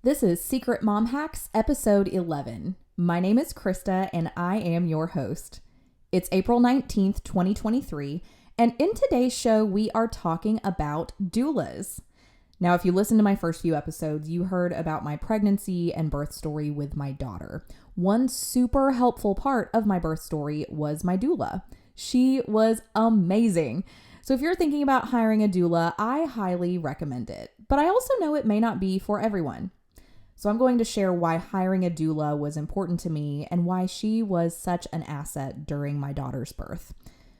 This is Secret Mom Hacks, episode 11. My name is Krista, and I am your host. It's April 19th, 2023, and in today's show, we are talking about doulas. Now, if you listened to my first few episodes, you heard about my pregnancy and birth story with my daughter. One super helpful part of my birth story was my doula. She was amazing. So if you're thinking about hiring a doula, I highly recommend it. But I also know it may not be for everyone. So I'm going to share why hiring a doula was important to me and why she was such an asset during my daughter's birth.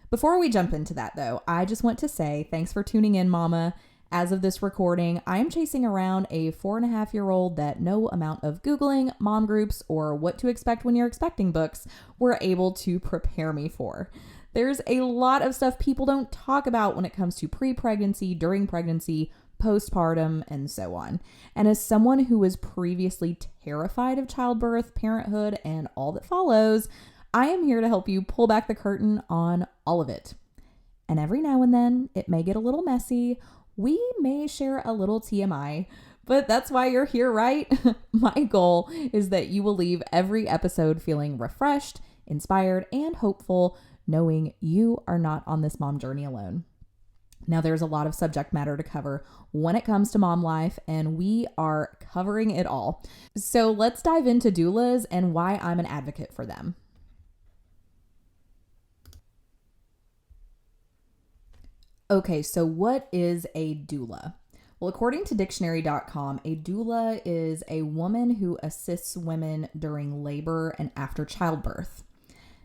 Before we jump into that though, I just want to say thanks for tuning in, Mama. As of this recording, I am chasing around a 4.5-year-old that no amount of Googling, mom groups, or what to expect when you're expecting books were able to prepare me for. There's a lot of stuff people don't talk about when it comes to pre-pregnancy, during pregnancy, postpartum, and so on. And as someone who was previously terrified of childbirth, parenthood, and all that follows, I am here to help you pull back the curtain on all of it. And every now and then, it may get a little messy. We may share a little TMI, but that's why you're here, right? My goal is that you will leave every episode feeling refreshed, inspired, and hopeful, knowing you are not on this mom journey alone. Now, there's a lot of subject matter to cover when it comes to mom life, and we are covering it all. So let's dive into doulas and why I'm an advocate for them. Okay, so what is a doula? Well, according to dictionary.com, a doula is a woman who assists women during labor and after childbirth.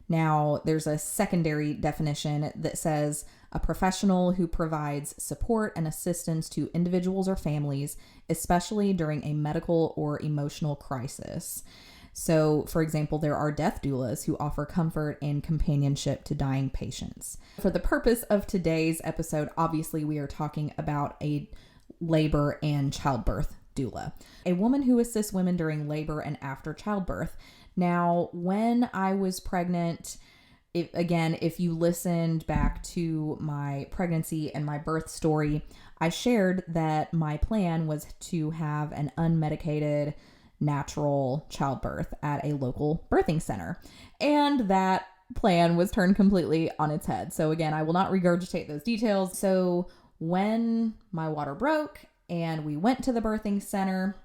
Now, there's a secondary definition that says a professional who provides support and assistance to individuals or families, especially during a medical or emotional crisis. So, for example, there are death doulas who offer comfort and companionship to dying patients. For the purpose of today's episode, obviously, we are talking about a labor and childbirth doula, a woman who assists women during labor and after childbirth. Now, when I was pregnant, if you listened back to my pregnancy and my birth story, I shared that my plan was to have an unmedicated natural childbirth at a local birthing center. And that plan was turned completely on its head. So again, I will not regurgitate those details. So when my water broke and we went to the birthing center,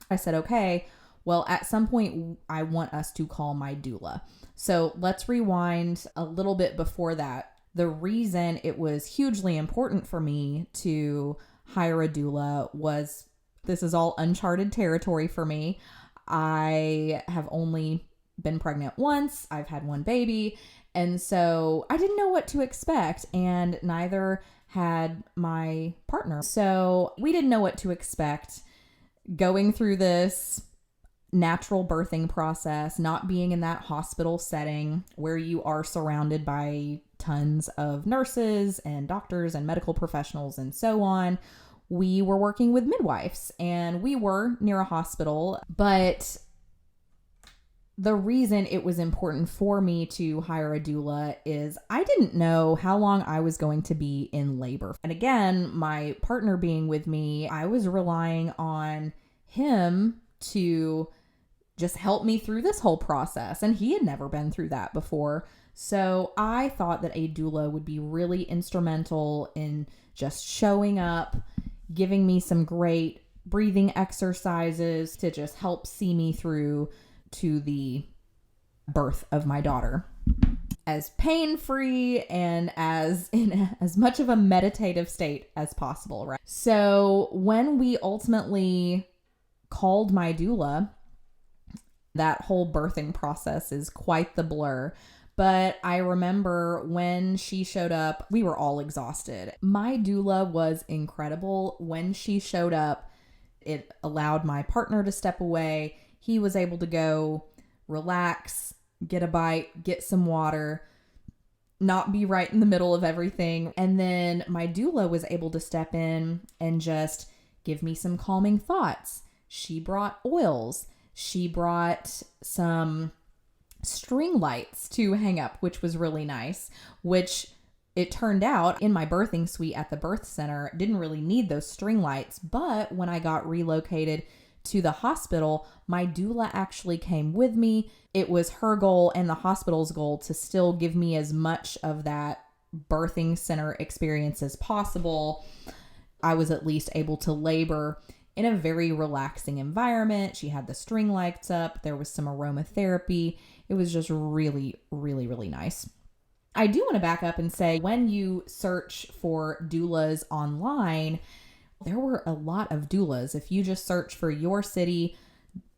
I said, okay, well, at some point I want us to call my doula. So let's rewind a little bit before that. The reason it was hugely important for me to hire a doula was this is all uncharted territory for me. I have only been pregnant once. I've had one baby. And so I didn't know what to expect, and neither had my partner. So we didn't know what to expect going through this natural birthing process, not being in that hospital setting where you are surrounded by tons of nurses and doctors and medical professionals and so on. We were working with midwives and we were near a hospital, but the reason it was important for me to hire a doula is I didn't know how long I was going to be in labor. And again, my partner being with me, I was relying on him to just help me through this whole process. And he had never been through that before. So I thought that a doula would be really instrumental in just showing up, giving me some great breathing exercises to just help see me through to the birth of my daughter as pain-free and in as much of a meditative state as possible, right? So when we ultimately called my doula, that whole birthing process is quite the blur. But I remember when she showed up, we were all exhausted. My doula was incredible. When she showed up, it allowed my partner to step away. He was able to go relax, get a bite, get some water, not be right in the middle of everything. And then my doula was able to step in and just give me some calming thoughts. She brought oils. She brought some string lights to hang up, which was really nice, which it turned out in my birthing suite at the birth center didn't really need those string lights. But when I got relocated to the hospital, my doula actually came with me. It was her goal and the hospital's goal to still give me as much of that birthing center experience as possible. I was at least able to labor in a very relaxing environment. She had the string lights up. There was some aromatherapy. It was just really, really, really nice. I do want to back up and say, when you search for doulas online, there were a lot of doulas. If you just search for your city,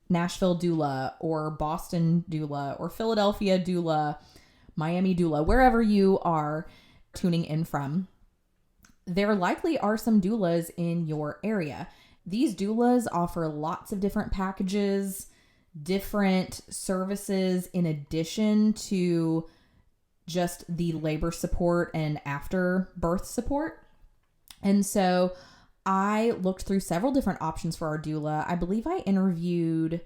Nashville doula, or Boston doula, or Philadelphia doula, Miami doula, wherever you are tuning in from, there likely are some doulas in your area. These doulas offer lots of different packages, different services in addition to just the labor support and after birth support. And so I looked through several different options for our doula. I believe I interviewed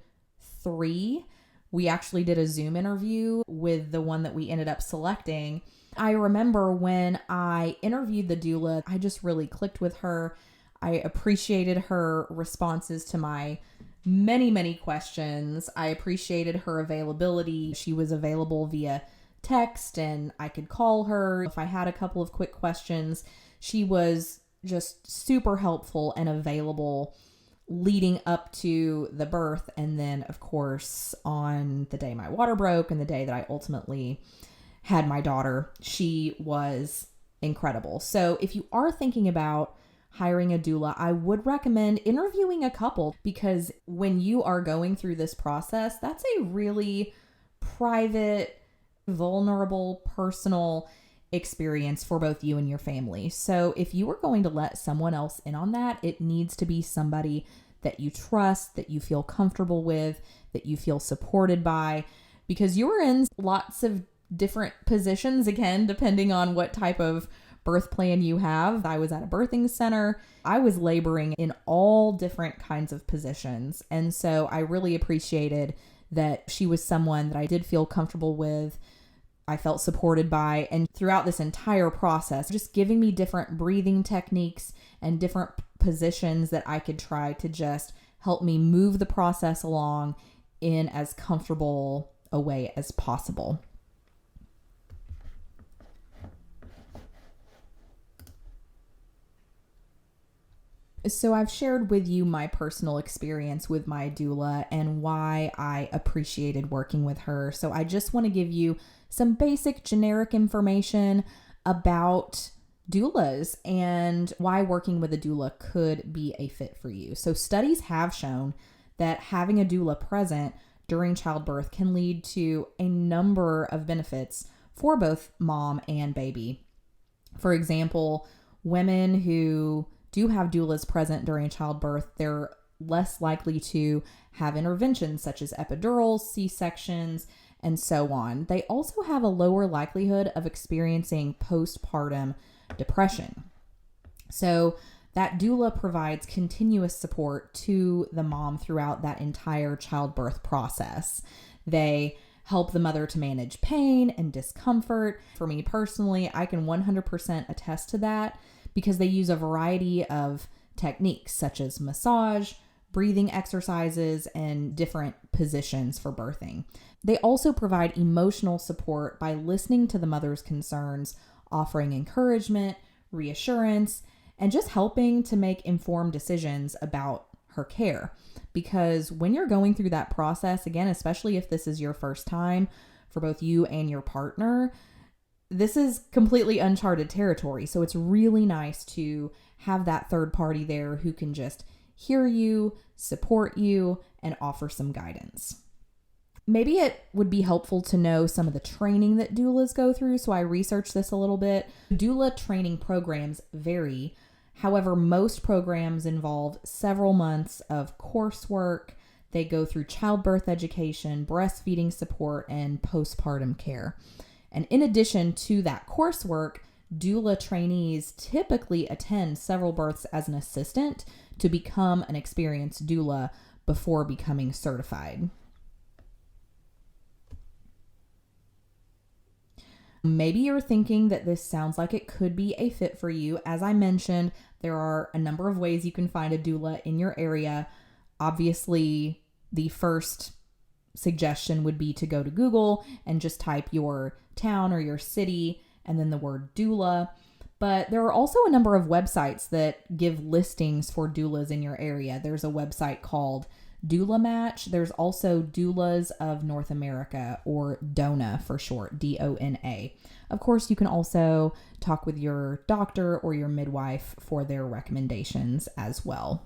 3. We actually did a Zoom interview with the one that we ended up selecting. I remember when I interviewed the doula, I just really clicked with her. I appreciated her responses to my many, many questions. I appreciated her availability. She was available via text and I could call her if I had a couple of quick questions. She was just super helpful and available leading up to the birth. And then, of course, on the day my water broke and the day that I ultimately had my daughter, she was incredible. So if you are thinking about hiring a doula, I would recommend interviewing a couple, because when you are going through this process, that's a really private, vulnerable, personal experience for both you and your family. So if you are going to let someone else in on that, it needs to be somebody that you trust, that you feel comfortable with, that you feel supported by, because you're in lots of different positions, again, depending on what type of birth plan you have. I was at a birthing center. I was laboring in all different kinds of positions. And so I really appreciated that she was someone that I did feel comfortable with, I felt supported by, and throughout this entire process, just giving me different breathing techniques and different positions that I could try to just help me move the process along in as comfortable a way as possible. So I've shared with you my personal experience with my doula and why I appreciated working with her. So I just want to give you some basic generic information about doulas and why working with a doula could be a fit for you. So studies have shown that having a doula present during childbirth can lead to a number of benefits for both mom and baby. For example, women who do have doulas present during childbirth, they're less likely to have interventions such as epidurals, C-sections, and so on. They also have a lower likelihood of experiencing postpartum depression. So that doula provides continuous support to the mom throughout that entire childbirth process. They help the mother to manage pain and discomfort. For me personally, I can 100% attest to that, because they use a variety of techniques such as massage, breathing exercises, and different positions for birthing. They also provide emotional support by listening to the mother's concerns, offering encouragement, reassurance, and just helping to make informed decisions about her care. Because when you're going through that process, again, especially if this is your first time for both you and your partner, this is completely uncharted territory. So it's really nice to have that third party there who can just hear you, support you, and offer some guidance. Maybe it would be helpful to know some of the training that doulas go through. So I researched this a little bit. Doula training programs vary. However, most programs involve several months of coursework. They go through childbirth education, breastfeeding support, and postpartum care. And in addition to that coursework, doula trainees typically attend several births as an assistant to become an experienced doula before becoming certified. Maybe you're thinking that this sounds like it could be a fit for you. As I mentioned, there are a number of ways you can find a doula in your area. Obviously, the first suggestion would be to go to Google and just type your town or your city and then the word doula. But there are also a number of websites that give listings for doulas in your area. There's a website called Doula Match. There's also Doulas of North America, or DONA for short, DONA. Of course, you can also talk with your doctor or your midwife for their recommendations as well.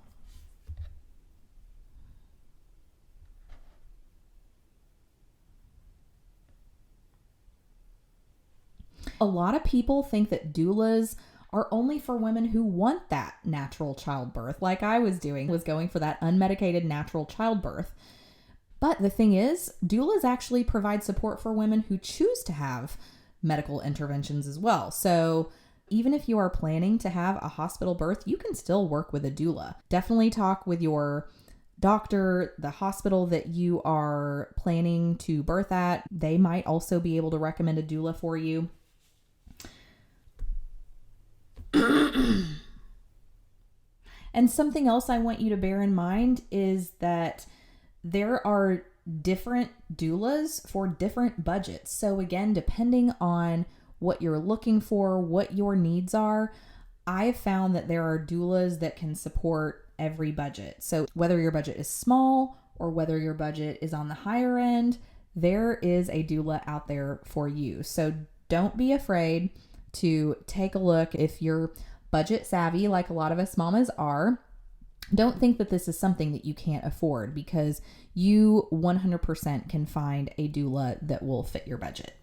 A lot of people think that doulas are only for women who want that natural childbirth, like I was doing, was going for that unmedicated natural childbirth. But the thing is, doulas actually provide support for women who choose to have medical interventions as well. So even if you are planning to have a hospital birth, you can still work with a doula. Definitely talk with your doctor, the hospital that you are planning to birth at. They might also be able to recommend a doula for you. And something else I want you to bear in mind is that there are different doulas for different budgets. So again, depending on what you're looking for, what your needs are, I've found that there are doulas that can support every budget. So whether your budget is small or whether your budget is on the higher end, there is a doula out there for you. So don't be afraid to take a look. If you're budget savvy, like a lot of us mamas are, don't think that this is something that you can't afford, because you 100% can find a doula that will fit your budget.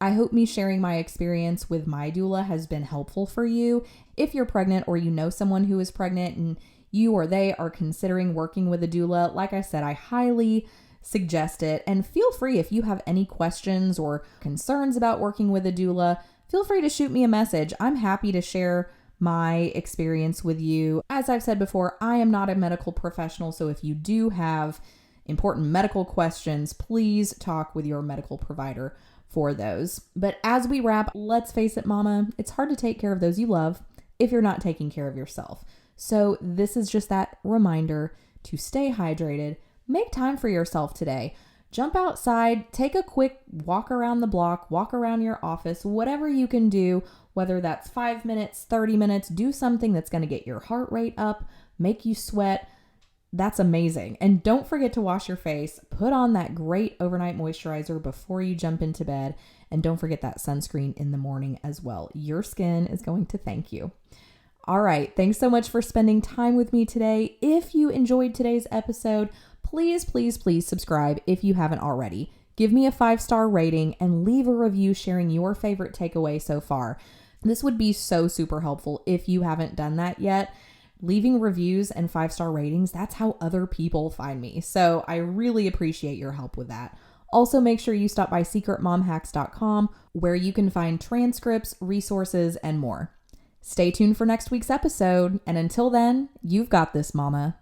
I hope me sharing my experience with my doula has been helpful for you. If you're pregnant or you know someone who is pregnant and you or they are considering working with a doula, like I said, I highly suggest it. And feel free, if you have any questions or concerns about working with a doula, feel free to shoot me a message. I'm happy to share my experience with you. As I've said before, I am not a medical professional, so if you do have important medical questions, please talk with your medical provider for those. But as we wrap, let's face it, mama, it's hard to take care of those you love if you're not taking care of yourself. So this is just that reminder to stay hydrated. Make time for yourself today. Jump outside, take a quick walk around the block, walk around your office, whatever you can do, whether that's 5 minutes, 30 minutes, do something that's going to get your heart rate up, make you sweat. That's amazing. And don't forget to wash your face. Put on that great overnight moisturizer before you jump into bed. And don't forget that sunscreen in the morning as well. Your skin is going to thank you. All right. Thanks so much for spending time with me today. If you enjoyed today's episode, please, please, please subscribe if you haven't already. Give me a 5-star rating and leave a review sharing your favorite takeaway so far. This would be so super helpful if you haven't done that yet. Leaving reviews and 5-star ratings, that's how other people find me. So I really appreciate your help with that. Also, make sure you stop by secretmomhacks.com, where you can find transcripts, resources, and more. Stay tuned for next week's episode. And until then, you've got this, mama.